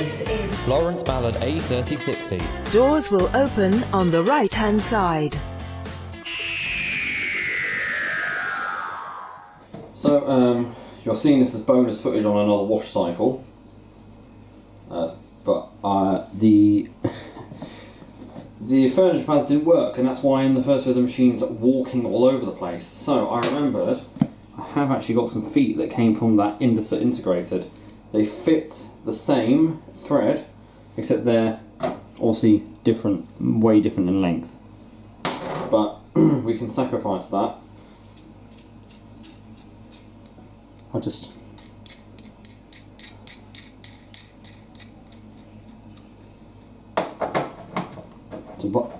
is Florence Ballard A3060. doors will open on the right-hand side. So, you're seeing this as bonus footage on another wash cycle, but the furniture pads didn't work, and that's why in the first video the machine's walking all over the place. So I remembered I have actually got some feet that came from that integrated. They fit the same thread, except they're obviously different, way different in length. But we can sacrifice that. It's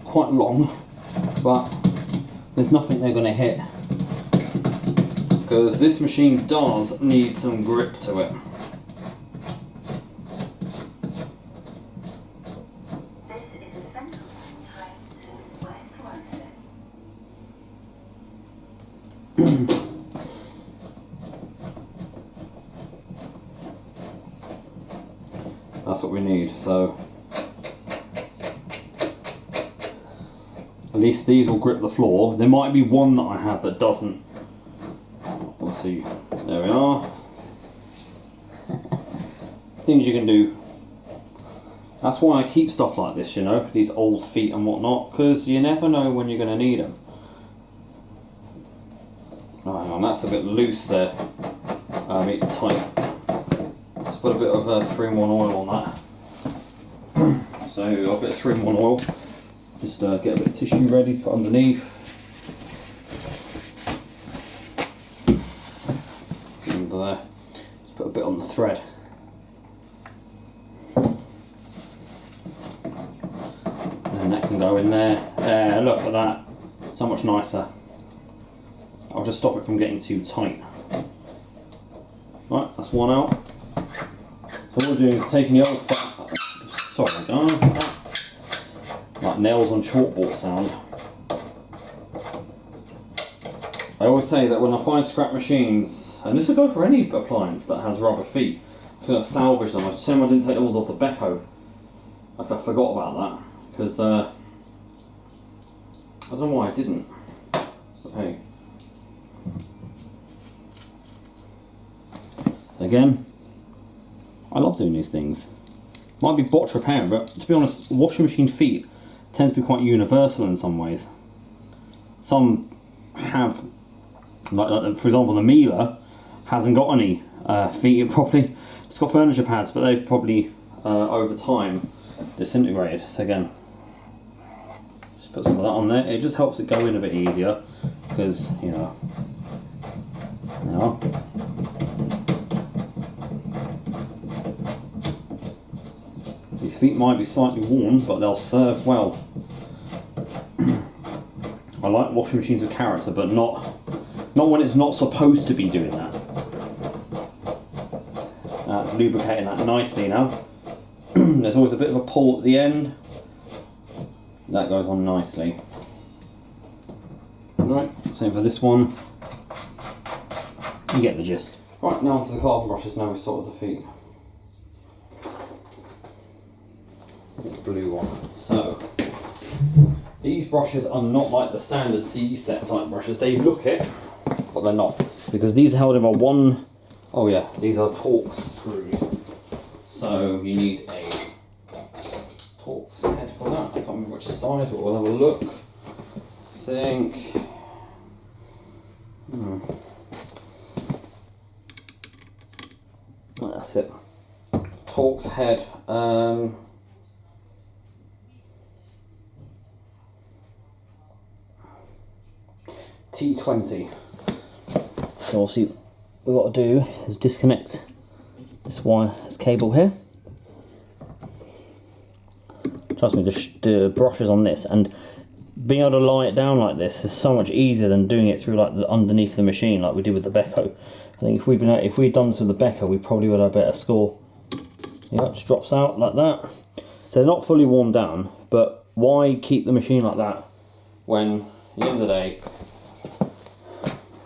quite long, but there's nothing they're going to hit, because this machine does need some grip to it. That's what we need. So at least these will grip the floor. There might be one that I have that doesn't. We'll see. There we are. Things you can do. That's why I keep stuff like this, you know, these old feet and whatnot, because you never know when you're going to need them. Oh, hang on, that's a bit loose there. Make it tight. Let's put a bit of 3-in-1 oil on that. So I've got a bit of 3-in-1 oil. Just get a bit of tissue ready to put underneath. And just put a bit on the thread. And that can go in there. There, look at that. So much nicer. I'll just stop it from getting too tight. Right, that's one out. So what we're doing is taking the old fat. Sorry guys. Like nails on chalkboard sound. I always say that when I find scrap machines, and this will go for any appliance that has rubber feet, I'm going to salvage them. I assume I didn't take the ones off the Beko. Like I forgot about that, because I don't know why I didn't. But hey. Again, I love doing these things. Might be botch repairing, but to be honest, washing machine feet tends to be quite universal in some ways. Some have, like for example, the Miele hasn't got any feet properly. It's got furniture pads, but they've probably over time disintegrated. So again, just put some of that on there. It just helps it go in a bit easier, because you know. Now. These feet might be slightly worn, but they'll serve well. I like washing machines with character, but not when it's not supposed to be doing that. That's lubricating that nicely now. There's always a bit of a pull at the end. That goes on nicely. Right, same for this one. You get the gist. Right, now onto the carbon brushes. Now we've sorted the feet. Blue one. So these brushes are not like the standard C set type brushes. They look it, but they're not, because these are held in by one. Oh yeah, these are Torx screws. So you need a Torx head for that. I can't remember which size, but we'll have a look. I think. That's it. Torx head. T20. So obviously what we've got to do is disconnect this wire, this cable here. Trust me, the brushes on this, and being able to lie it down like this is so much easier than doing it through like underneath the machine like we did with the Beko. I think if we'd done this with the Beko, we probably would have a better score. Yeah, it just drops out like that. So they're not fully worn down, but why keep the machine like that when at the end of the day,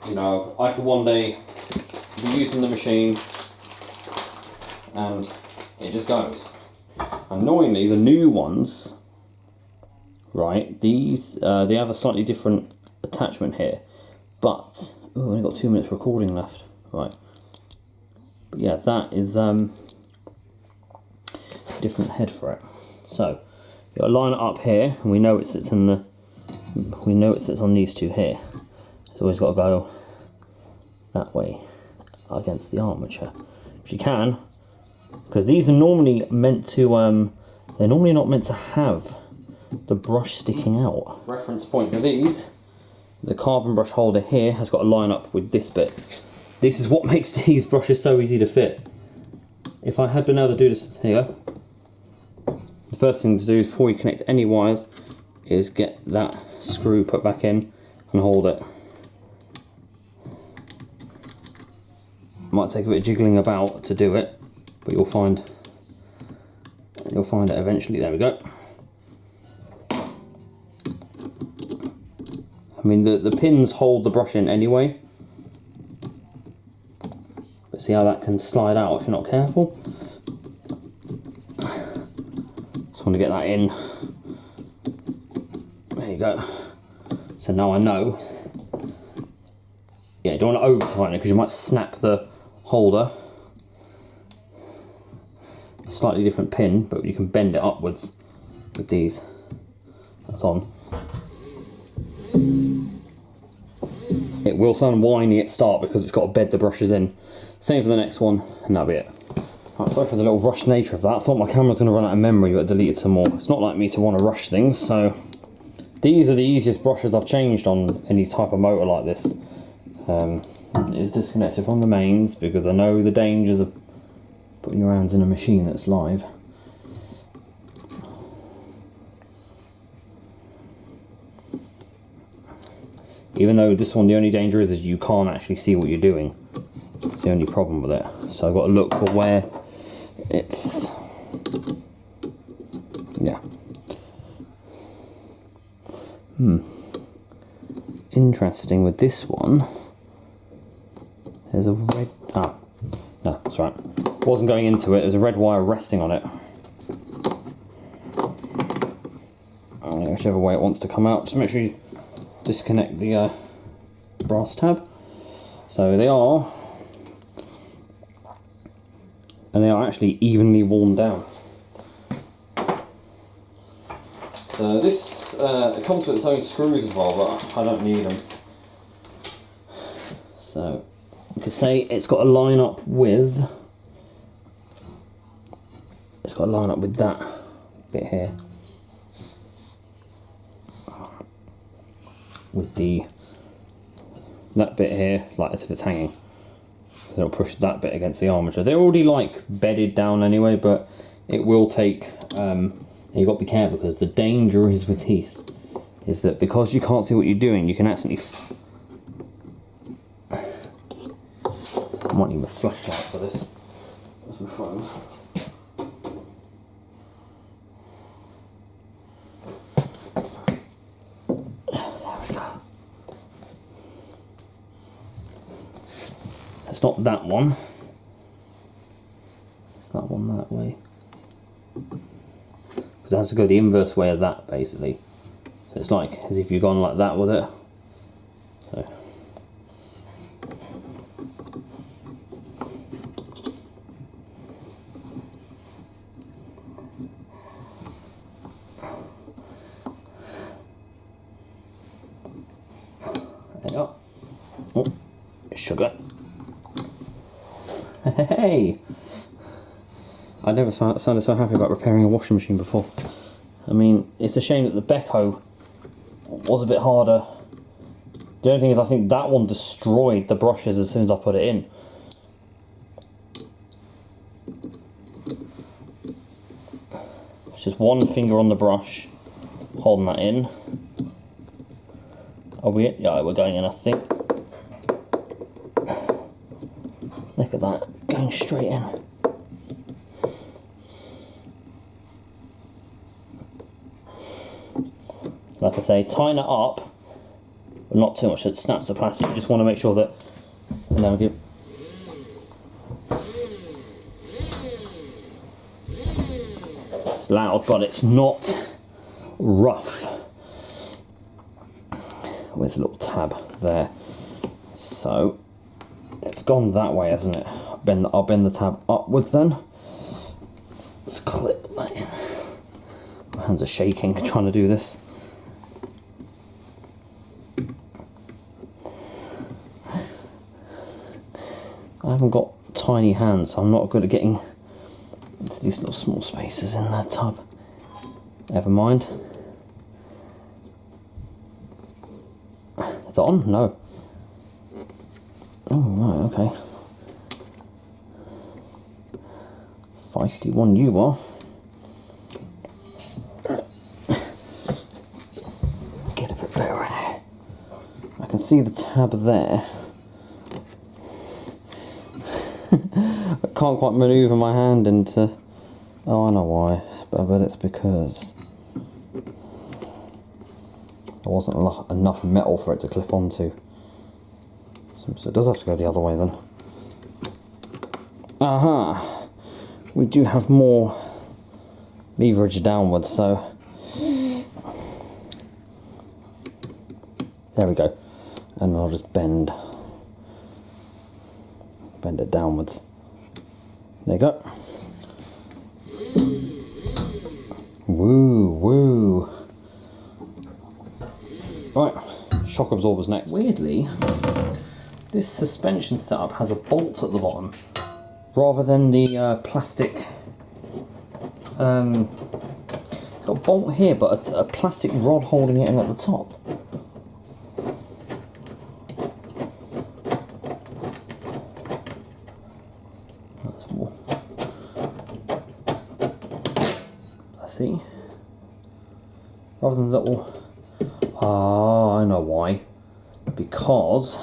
you know, I could one day be using the machine and it just goes. Annoyingly, the new ones, right, these, they have a slightly different attachment here, but, oh, I've only got 2 minutes recording left, right, but yeah, that is, different head for it. So, you've got to line it up here, and we know it sits in the, we know it sits on these two here, it's always got to go that way, against the armature, which you can, because these are normally meant to, they're normally not meant to have the brush sticking out. Reference point for these, the carbon brush holder here has got to line up with this bit. This is what makes these brushes so easy to fit. If I had been able to do this, here you go. The first thing to do is, before you connect any wires, is get that screw put back in and hold it. Might take a bit of jiggling about to do it, but you'll find it eventually. There we go. I mean, the pins hold the brush in anyway, but see how that can slide out if you're not careful. Just want to get that in. There you go. So now I know. Yeah, you don't want to over tighten it because you might snap the holder. Slightly different pin, but you can bend it upwards with these. That's on. It will sound whiny at start because it's got to bed the brushes in. Same for the next one, and that'll be it. Right, sorry for the little rush nature of that. I thought my camera was going to run out of memory, but I deleted some more. It's not like me to want to rush things, so these are the easiest brushes I've changed on any type of motor like this. It's disconnected from the mains because I know the dangers of putting your hands in a machine that's live. Even though this one, the only danger is you can't actually see what you're doing. It's the only problem with it. So I've got to look for where it's, yeah. Interesting with this one. There's a red, no, that's right. Wasn't going into it, there's a red wire resting on it. Whichever way it wants to come out, just make sure you disconnect the brass tab. So they are, and they are actually evenly worn down. So this, it comes with its own screws as well, but I don't need them. So you could say it's got to line up with, that bit here, with that bit here, like as if it's hanging. It'll push that bit against the armature. They're already like bedded down anyway, but it will take, you've got to be careful because the danger is with these, is that because you can't see what you're doing, you can accidentally, I might need a flashlight for this. That's my phone. It's not that one. It's that one that way. Because it has to go the inverse way of that, basically. So it's like as if you've gone like that with it. So. There you go. Oh, sugar. Hey! I never sounded so happy about repairing a washing machine before. I mean, it's a shame that the Beko was a bit harder. The only thing is I think that one destroyed the brushes as soon as I put it in. It's just one finger on the brush, holding that in. Are we? Yeah, we're going in, I think. Look at that, going straight in. Like I say, tighten it up, but not too much, it snaps the plastic. You just want to make sure that, and then give. It's loud, but it's not rough. Where's the little tab there? So it's gone that way, hasn't it? I'll bend the tab upwards then. Let's clip that in. My hands are shaking trying to do this. I haven't got tiny hands, so I'm not good at getting into these little small spaces in that tub. Never mind. Is it on? No. Oh, right, okay. Feisty one you are. Get a bit better in here. I can see the tab there. I can't quite manoeuvre my hand into... Oh, I know why. I bet it's because there wasn't enough metal for it to clip onto. So it does have to go the other way then. Aha! We do have more leverage downwards, so... There we go. And I'll just bend it downwards. There you go. Woo, woo. Right, shock absorbers next. Weirdly, this suspension setup has a bolt at the bottom rather than the plastic. It's got a bolt here, but a plastic rod holding it in at the top. See, rather than little. Ah, I know why. Because,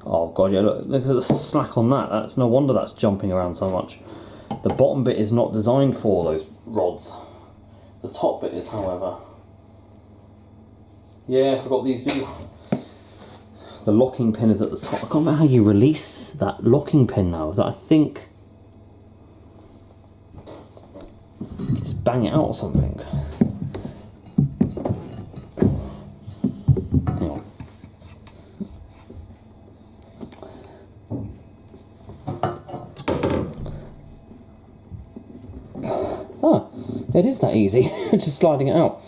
oh god, yeah, look at the slack on that. That's no wonder that's jumping around so much. The bottom bit is not designed for those rods. The top bit is, however. Yeah, I forgot these do. The locking pin is at the top. I can't remember how you release that locking pin now. That I think. Just bang it out or something. Hang on. Ah, it is that easy. Just sliding it out.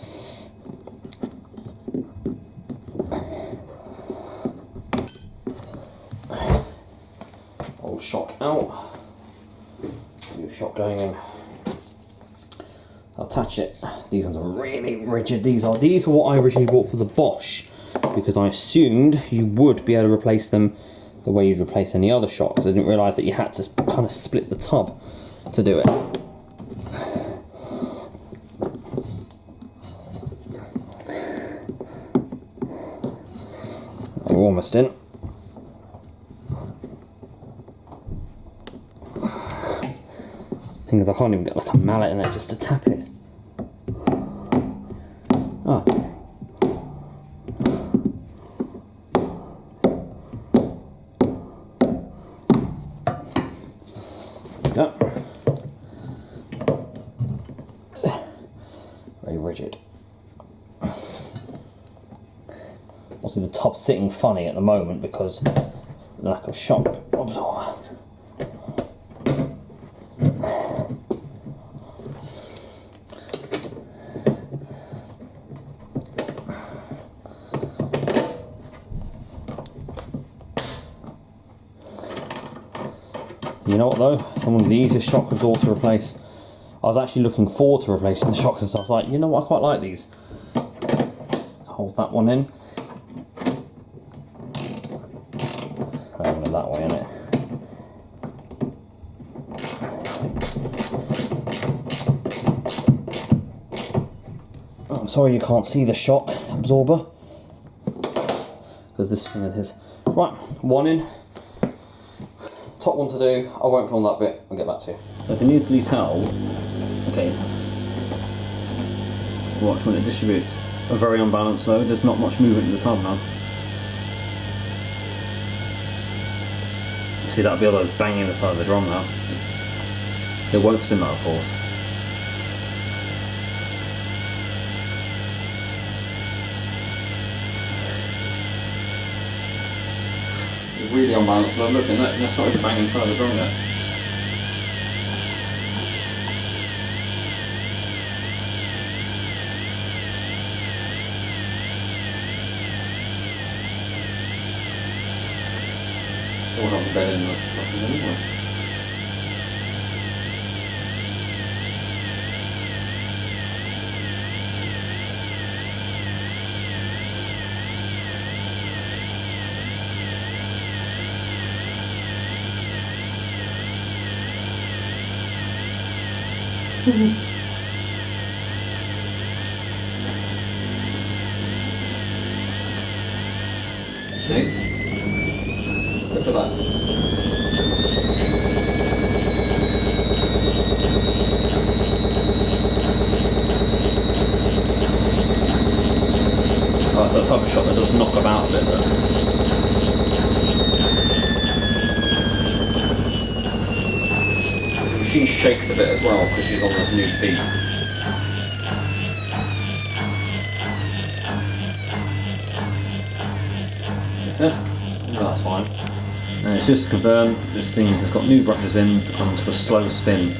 Old shock out. New shock going in. I'll attach it. These ones are really rigid. These are what I originally bought for the Bosch, because I assumed you would be able to replace them the way you'd replace any other shocks. I didn't realise that you had to kind of split the tub to do it. We're almost in. Thing is, I can't even get like a mallet in there just to tap it. Ah. There we go. Very rigid. Obviously the top's sitting funny at the moment because of the lack of shock absorber. You know what though? It's one of the easiest shock absorbers to replace. I was actually looking forward to replacing the shocks, and so I was like, you know what, I quite like these. Hold that one in. Having it that way, innit? Oh, I'm sorry you can't see the shock absorber, because this thing is his. Right, one in. Top one to do. I won't film that bit. I'll get back to you. So I can easily tell. Okay. Watch when it distributes. A very unbalanced load. There's not much movement in the tub now. See, that'll be a load banging the side of the drum now. It won't spin that, of course. really unbalanced. So look, and that's not even banging inside the drum yet. Still not better than the fucking anyway. See? Look at that. Oh, it's that type of shot that does knock about a bit though. The machine shakes a bit as well because she's on those new feet. Okay, no, that's fine. And it's just to confirm this thing has got new brushes in onto a slow spin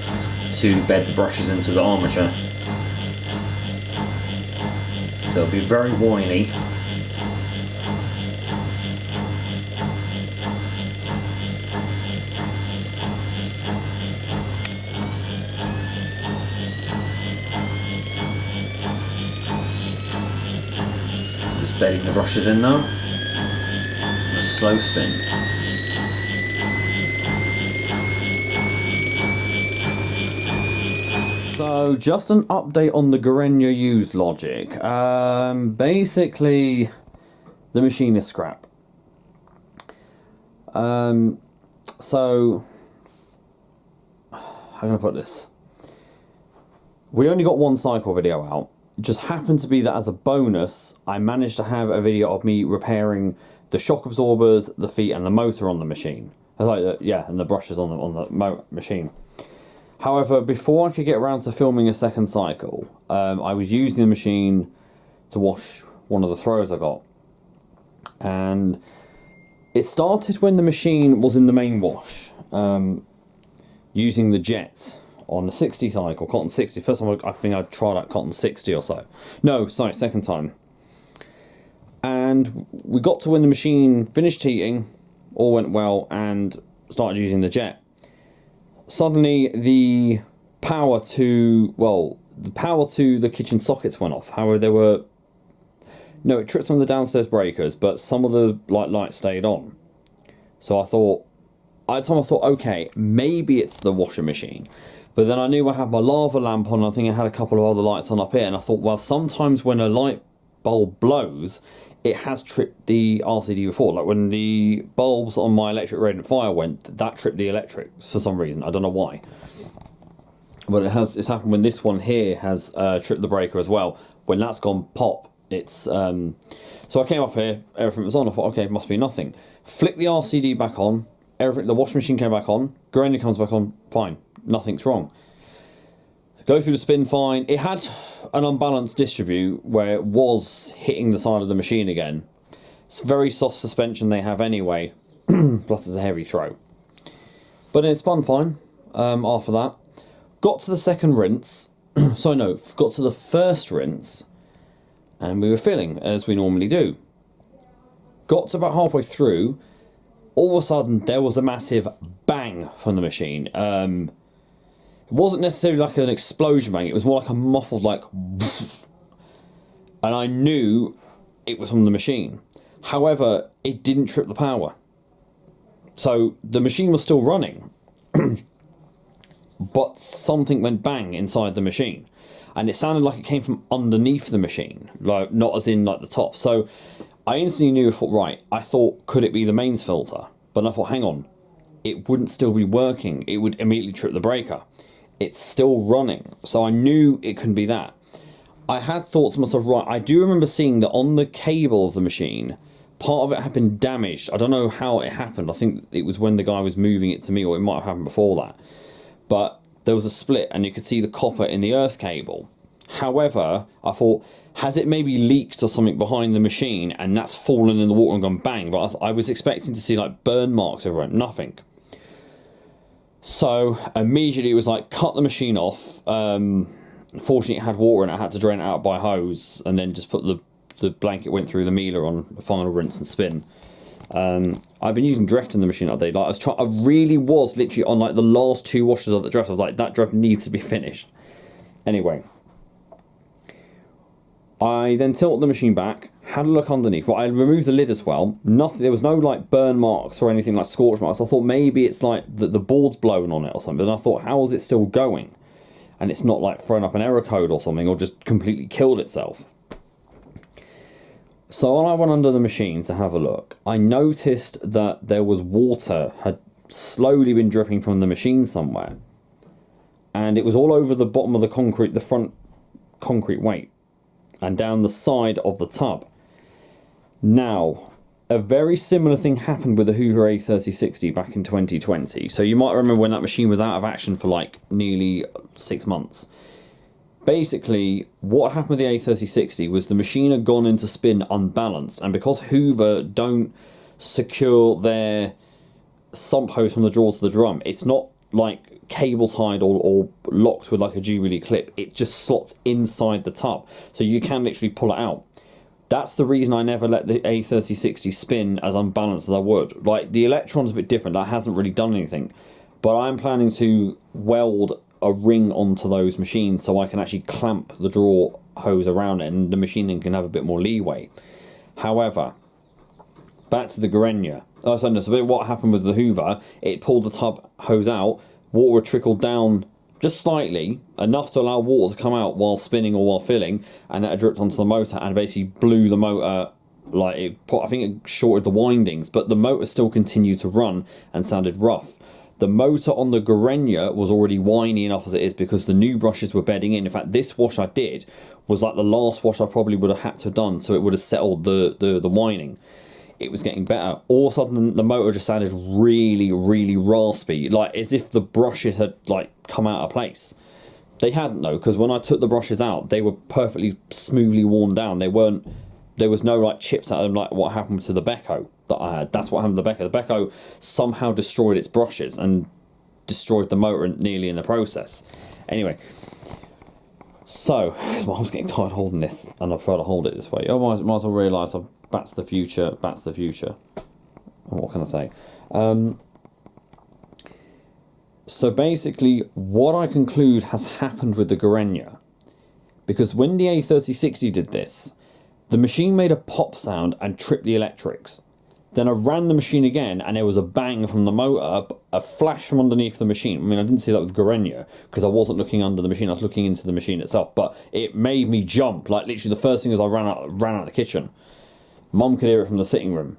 to bed the brushes into the armature. So it'll be very whiny. Just bedding the brushes in now. A slow spin. So, just an update on the Gorenje UseLogic. Basically, the machine is scrap. So, how can I put this? We only got one cycle video out. It just happened to be that as a bonus, I managed to have a video of me repairing the shock absorbers, the feet, and the motor on the machine. Yeah, and the brushes on the machine. However, before I could get around to filming a second cycle, I was using the machine to wash one of the throws I got. And it started when the machine was in the main wash, using the jet on the 60 cycle, cotton 60. First time I think I tried out cotton 60 or so. No, sorry, second time. And we got to when the machine finished heating, all went well, and started using the jet. Suddenly the power to the kitchen sockets went off. However, it tripped some of the downstairs breakers, but some of the lights stayed on. So I thought, okay, maybe it's the washing machine. But then I knew I had my lava lamp on, and I think I had a couple of other lights on up here, and I thought, well, sometimes when a light bulb blows, it has tripped the RCD before. Like when the bulbs on my electric radiant fire went, that tripped the electric for some reason. I don't know why. But it's happened when this one here has tripped the breaker as well. When that's gone pop, it's... So I came up here, everything was on. I thought, okay, it must be nothing. Flick the RCD back on, the washing machine came back on, Gorenje comes back on, fine, nothing's wrong. Go through the spin fine. It had an unbalanced distribute where it was hitting the side of the machine again. It's very soft suspension they have anyway, plus it's a heavy throw. But it spun fine after that. Got to the second rinse, got to the first rinse, and we were filling, as we normally do. Got to about halfway through, all of a sudden there was a massive bang from the machine. It wasn't necessarily like an explosion bang, it was more like a muffled and I knew it was from the machine. However, it didn't trip the power. So the machine was still running, but something went bang inside the machine. And it sounded like it came from underneath the machine, like not as in like the top. So I instantly knew, I thought, could it be the mains filter? But I thought, hang on, it wouldn't still be working. It would immediately trip the breaker. It's still running, so I knew it couldn't be that. I had thought to myself, I do remember seeing that on the cable of the machine, part of it had been damaged. I don't know how it happened. I think it was when the guy was moving it to me, or it might have happened before that. But there was a split, and you could see the copper in the earth cable However, I thought, has it maybe leaked or something behind the machine and that's fallen in the water and gone bang? But I was expecting to see like burn marks everywhere, nothing. So immediately it was like, cut the machine off. Fortunately it had water and I had to drain it out by hose, and then just put the blanket went through the mealer on the final rinse and spin. I've been using Dreft in the machine all day. Like I really was literally on like the last 2 washes of the Dreft. I was like, that Dreft needs to be finished. Anyway, I then tilted the machine back, had a look underneath. Well, I removed the lid as well. Nothing. There was no like burn marks or anything like scorch marks. I thought maybe it's like the board's blown on it or something. And I thought, how is it still going? And it's not like thrown up an error code or something, or just completely killed itself. So when I went under the machine to have a look, I noticed that there was water had slowly been dripping from the machine somewhere, and it was all over the bottom of the concrete, the front concrete weight, and down the side of the tub. Now, a very similar thing happened with the Hoover A3060 back in 2020. So you might remember when that machine was out of action for like nearly 6 months. Basically, what happened with the A3060 was the machine had gone into spin unbalanced, and because Hoover don't secure their sump hose from the drawer to the drum, it's not like cable tied or locked with like a G-Wheelie clip. It just slots inside the tub, so you can literally pull it out. That's the reason I never let the A3060 spin as unbalanced as I would. Like, the Electron's a bit different, that hasn't really done anything, but I'm planning to weld a ring onto those machines so I can actually clamp the drawer hose around it, and the machine can have a bit more leeway. However, back to the Gorenje. Oh, so what happened with the Hoover, it pulled the tub hose out, water trickled down just slightly, enough to allow water to come out while spinning or while filling, and that dripped onto the motor and basically blew the motor. Like, I think it shorted the windings, but the motor still continued to run and sounded rough. The motor on the Gorenje was already whiny enough as it is because the new brushes were bedding in. In fact, this wash I did was like the last wash I probably would have had to have done, so it would have settled the whining. It was getting better. All of a sudden, the motor just sounded really, really raspy, like as if the brushes had like come out of place. They hadn't though, because when I took the brushes out, they were perfectly smoothly worn down. There was no like chips out of them, like what happened to the Beko that I had. That's what happened to the Beko. The Beko somehow destroyed its brushes and destroyed the motor nearly in the process. Anyway, so I was getting tired holding this, and I prefer to hold it this way. I might as well realise I've back to the future, back to the future. What can I say? So basically, what I conclude has happened with the Gorenje, because when the A3060 did this, the machine made a pop sound and tripped the electrics. Then I ran the machine again and there was a bang from the motor, a flash from underneath the machine. I mean, I didn't see that with Gorenje because I wasn't looking under the machine, I was looking into the machine itself. But it made me jump. Like, literally the first thing is I ran out of the kitchen. Mum could hear it from the sitting room.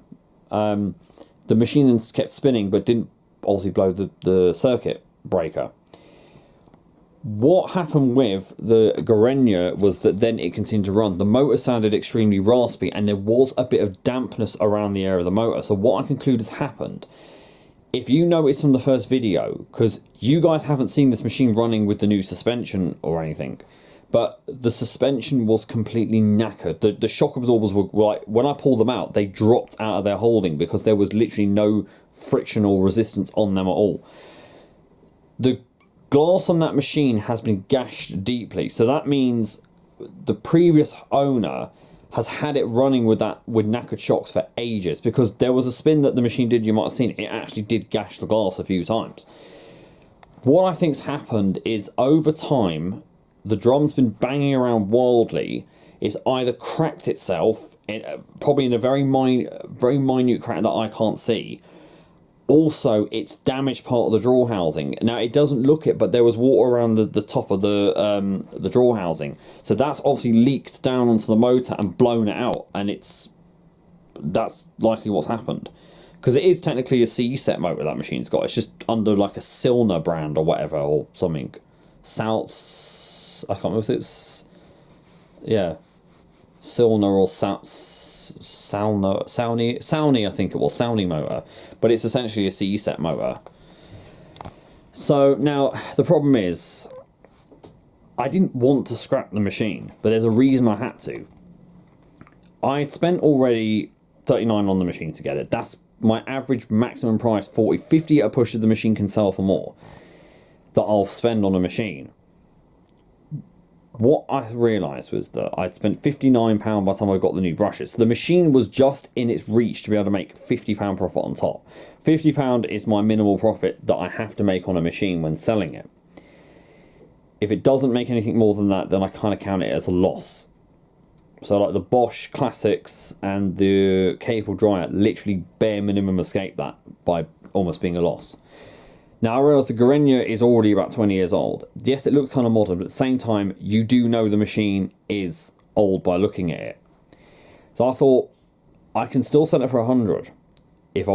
The machine then kept spinning but didn't obviously blow the circuit breaker. What happened with the Gorenje was that then it continued to run. The motor sounded extremely raspy and there was a bit of dampness around the air of the motor. So what I conclude has happened, if you noticed from the first video, because you guys haven't seen this machine running with the new suspension or anything, but the suspension was completely knackered. The shock absorbers were like, when I pulled them out, they dropped out of their holding because there was literally no friction or resistance on them at all. The glass on that machine has been gashed deeply, so that means the previous owner has had it running with knackered shocks for ages, because there was a spin that the machine did, you might have seen it actually did gash the glass a few times. What I think's happened is, over time, the drum's been banging around wildly. It's either cracked itself, probably in a very minute crack that I can't see. Also, it's damaged part of the drawer housing. Now, it doesn't look it, but there was water around the top of the drawer housing. So that's obviously leaked down onto the motor and blown it out. And that's likely what's happened. Because it is technically a C-set motor that machine's got. It's just under like a Silner brand or whatever, or something. I can't remember if it's... Yeah. Silner or Sauni, I think it was, Sauni motor, but it's essentially a C-set motor. So now the problem is, I didn't want to scrap the machine, but there's a reason I had to. I'd spent already 39 on the machine to get it. That's my average maximum price, 40, 50 at a push if the machine can sell for more, that I'll spend on a machine. What I realised was that I'd spent £59 by the time I got the new brushes. So the machine was just in its reach to be able to make £50 profit on top. £50 is my minimal profit that I have to make on a machine when selling it. If it doesn't make anything more than that, then I kind of count it as a loss. So like the Bosch Classics and the Cable Dryer literally bare minimum escape that by almost being a loss. Now, I realise the Gorenje is already about 20 years old. Yes, it looks kind of modern, but at the same time, you do know the machine is old by looking at it. So I thought, I can still sell it for 100 if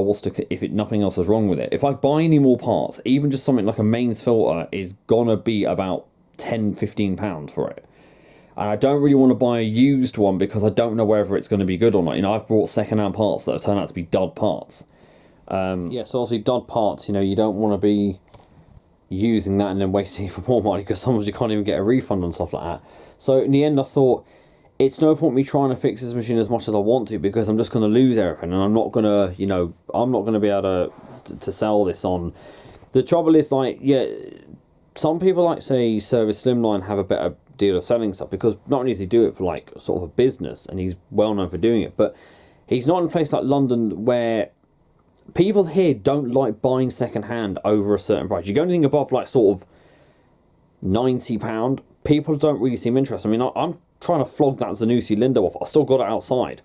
nothing else is wrong with it. If I buy any more parts, even just something like a mains filter is gonna be about £10-15 for it. And I don't really want to buy a used one because I don't know whether it's going to be good or not. You know, I've bought second-hand parts that have turned out to be dud parts. Yeah, so obviously dud parts, you know, you don't want to be using that and then wasting it for more money because sometimes you can't even get a refund and stuff like that. So in the end I thought, it's no point me trying to fix this machine as much as I want to because I'm just going to lose everything and I'm not going to, you know, I'm not going to be able to sell this on. The trouble is, like, yeah, some people, like, say, Service Slimline have a better deal of selling stuff because not only does he do it for, like, sort of a business and he's well known for doing it, but he's not in a place like London where people here don't like buying second hand over a certain price. You go anything above, like, sort of £90, people don't really seem interested. I mean, I'm trying to flog that Zanussi Lindo off. I still got it outside.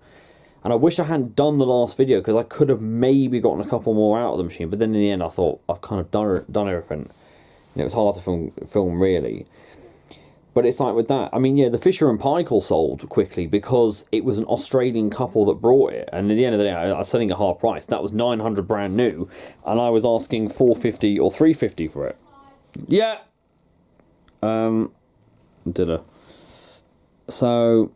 And I wish I hadn't done the last video because I could have maybe gotten a couple more out of the machine. But then in the end, I thought, I've kind of done everything. And it was hard to film really. But it's like with that, I mean, yeah, the Fisher and Paykel sold quickly because it was an Australian couple that brought it. And at the end of the day, I was selling a half price. That was 900 brand new. And I was asking 450 or 350 for it. Yeah. So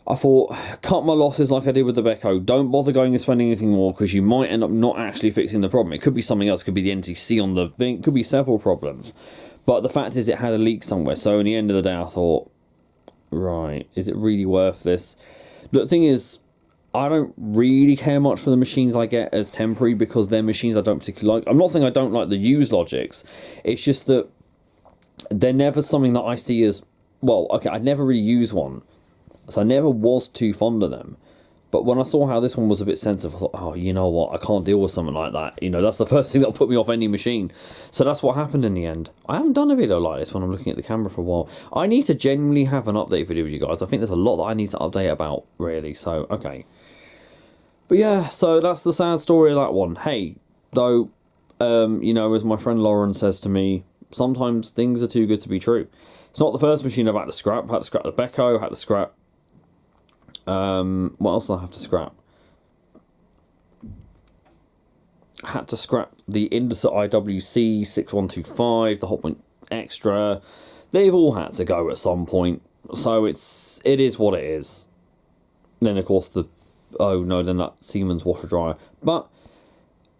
I thought, cut my losses like I did with the Beko. Don't bother going and spending anything more because you might end up not actually fixing the problem. It could be something else. It could be the NTC on the thing. It could be several problems. But the fact is it had a leak somewhere. So in the end of the day, I thought, right, is it really worth this? Look, the thing is, I don't really care much for the machines I get as temporary because they're machines I don't particularly like. I'm not saying I don't like the UseLogics. It's just that they're never something that I see as, well, okay, I'd never really use one. So I never was too fond of them. But when I saw how this one was a bit sensitive, I thought, oh, you know what, I can't deal with something like that. You know, that's the first thing that'll put me off any machine. So that's what happened in the end. I haven't done a video like this when I'm looking at the camera for a while. I need to genuinely have an update video with you guys. I think there's a lot that I need to update about, really. So, okay. But yeah, so that's the sad story of that one. Hey, though, you know, as my friend Lauren says to me, sometimes things are too good to be true. It's not the first machine I've had to scrap. I had to scrap the Beko, I had to scrap... what else did I have to scrap? I had to scrap the Indus IWC 6125, the Hotpoint Extra. They've all had to go at some point. So it is what it is. Then of course then that Siemens washer dryer. But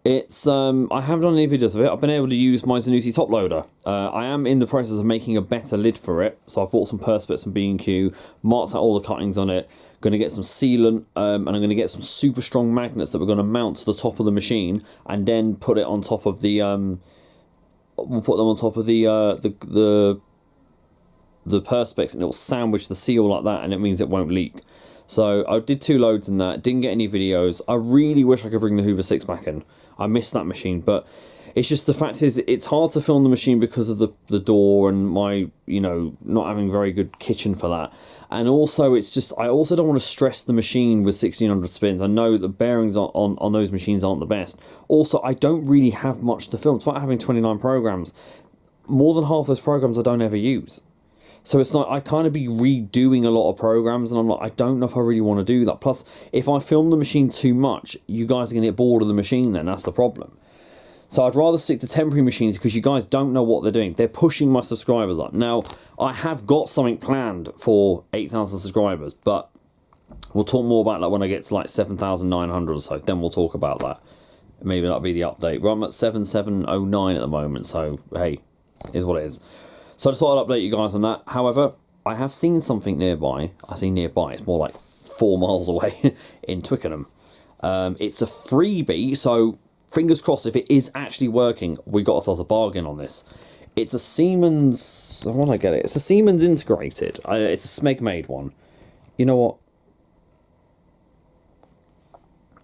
it's I haven't done any videos of it. I've been able to use my Zanussi top loader. I am in the process of making a better lid for it. So I've bought some Perspex and B&Q, marked out all the cuttings on it. Going to get some sealant, and I'm going to get some super strong magnets that we're going to mount to the top of the machine, and then put it on top of the we'll put them on top of the Perspex, and it will sandwich the seal like that, and it means it won't leak. So I did 2 loads in that, didn't get any videos. I really wish I could bring the Hoover 6 back in. I missed that machine, but it's just the fact is it's hard to film the machine because of the door and my, you know, not having very good kitchen for that. And also it's just, I also don't want to stress the machine with 1600 spins. I know the bearings on those machines aren't the best. Also, I don't really have much to film. Despite having 29 programs, more than half those programs I don't ever use. So it's like I kind of be redoing a lot of programs, and I'm like, I don't know if I really want to do that. Plus, if I film the machine too much, you guys are going to get bored of the machine then. That's the problem. So I'd rather stick to temporary machines because you guys don't know what they're doing. They're pushing my subscribers up. Now, I have got something planned for 8,000 subscribers, but we'll talk more about that when I get to like 7,900 or so. Then we'll talk about that. Maybe that'll be the update. Well, I'm at 7,709 at the moment, so hey, is what it is. So I just thought I'd update you guys on that. However, I have seen something nearby. I say nearby, it's more like 4 miles away in Twickenham. It's a freebie, so fingers crossed if it is actually working, we got ourselves a bargain on this. It's a Siemens, how do I get it? It's a Siemens integrated. It's a Smeg made one. You know what?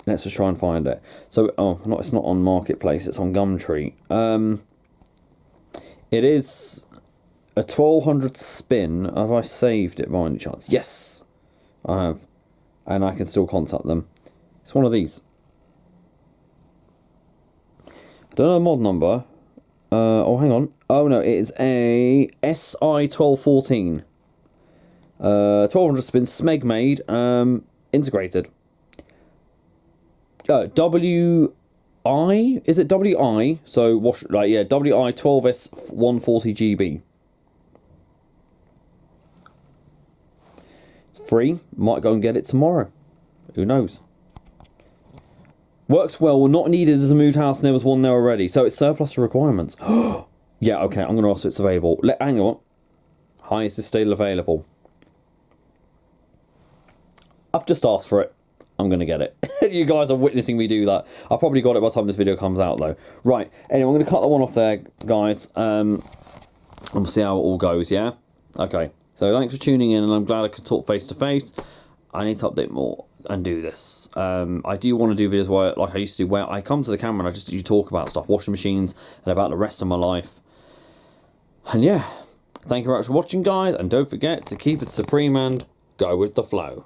Let's just try and find it. So, oh, no, it's not on Marketplace, it's on Gumtree. It is a 1200 spin. Have I saved it by any chance? Yes, I have. And I can still contact them. It's one of these. I don't know the mod number. Oh, hang on. Oh, no, it is a SI1214. 1200 spin, Smeg made, integrated. WI? Is it WI? So, yeah, WI 12S 140GB. It's free. Might go and get it tomorrow. Who knows? Works well. Not needed as a moved house. There was one there already. So it's surplus to requirements. Yeah, okay. I'm going to ask if it's available. Hang on. Hi, is this still available? I've just asked for it. I'm going to get it. You guys are witnessing me do that. I probably got it by the time this video comes out, though. Right. Anyway, I'm going to cut that one off there, guys. And we'll see how it all goes, yeah? Okay. So thanks for tuning in, and I'm glad I could talk face to face. I need to update more and do this. I do want to do videos where, like I used to do, where I come to the camera and I just talk about stuff, washing machines, and about the rest of my life. And yeah, thank you very much for watching, guys, and don't forget to keep it supreme and go with the flow.